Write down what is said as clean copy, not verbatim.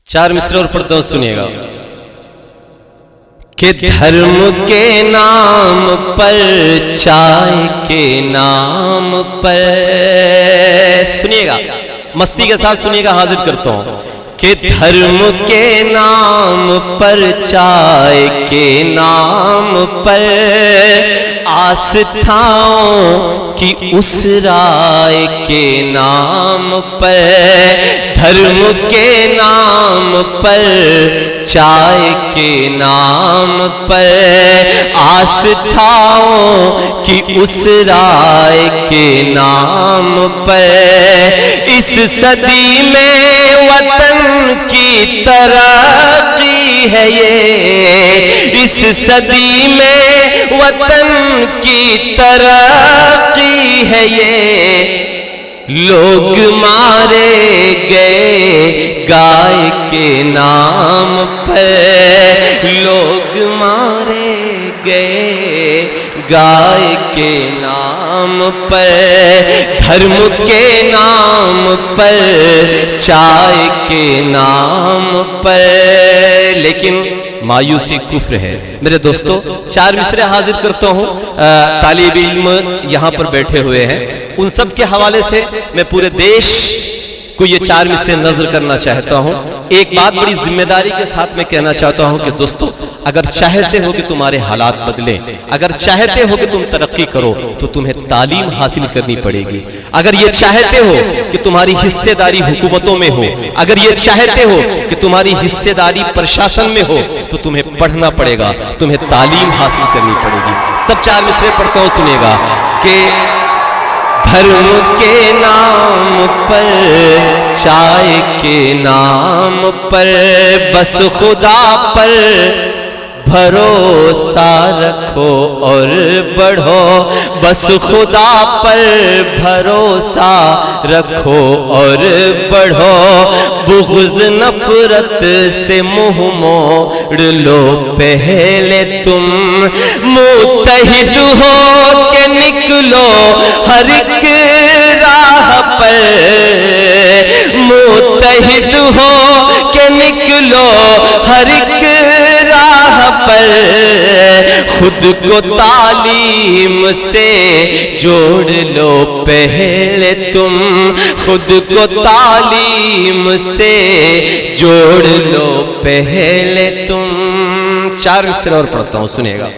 चार मिसरे और पढ़ता हूं, सुनिएगा कि धर्म के नाम पर, चाय के नाम पर, सुनिएगा मस्ती के साथ सुनिएगा, हाजिर करता हूं कि धर्म के नाम पर, चाय के नाम पर, आस्थाओं की उस राय के नाम पर, धर्म के नाम पर, चाय के नाम पर, आस्थाओं की उस राय के नाम पर, इस सदी में वतन की तरक्की है ये, इस सदी में वतन की तरक्की है ये, लोग मारे गए गाय के नाम पर, लोग मारे गए गाय के नाम पर, धर्म के नाम पर, चाय के नाम पर। लेकिन मायूसी कुफ्र है। मेरे दोस्तों, चार मिसरे हाजिर करता हूं, तालिब इल्म यहां पर बैठे हुए हैं, उन सब के हवाले से मैं पूरे देश को ये चार मिसरे नजर करना चाहता हूं। एक बात बड़ी जिम्मेदारी के साथ मैं कहना चाहता हूं कि दोस्तों, अगर चाहते हो कि तुम्हारे हालात बदले, अगर चाहते हो कि तुम तरक्की करो, तो तुम्हें तालीम हासिल करनी पड़ेगी। अगर ये चाहते हो कि तुम्हारी हिस्सेदारी हुकूमतों में हो, अगर ये चाहते हो कि तुम्हारी हिस्सेदारी प्रशासन में हो, तो तुम्हें पढ़ना पड़ेगा, तुम्हें तालीम हासिल करनी पड़ेगी। तब चार मिसरे पढ़ता हूं, सुनिएगा कि धर्म के नाम पर, चाय के नाम पर, बस खुदा पर भरोसा रखो और बढ़ो, बस खुदा पर भरोसा रखो और बढ़ो, बुग़्ज़ नफ़रत से मुँह मोड़ लो पहले तुम, मुत्तहिद हो के निकलो हर एक राह पर, मुत्तहिद हो के निकलो हर एक राह पर, खुद को तालीम से जोड़ लो पहले तुम, खुद को तालीम से जोड़ लो पहले तुम। चार मिसरे और पढ़ता हूं, सुनिएगा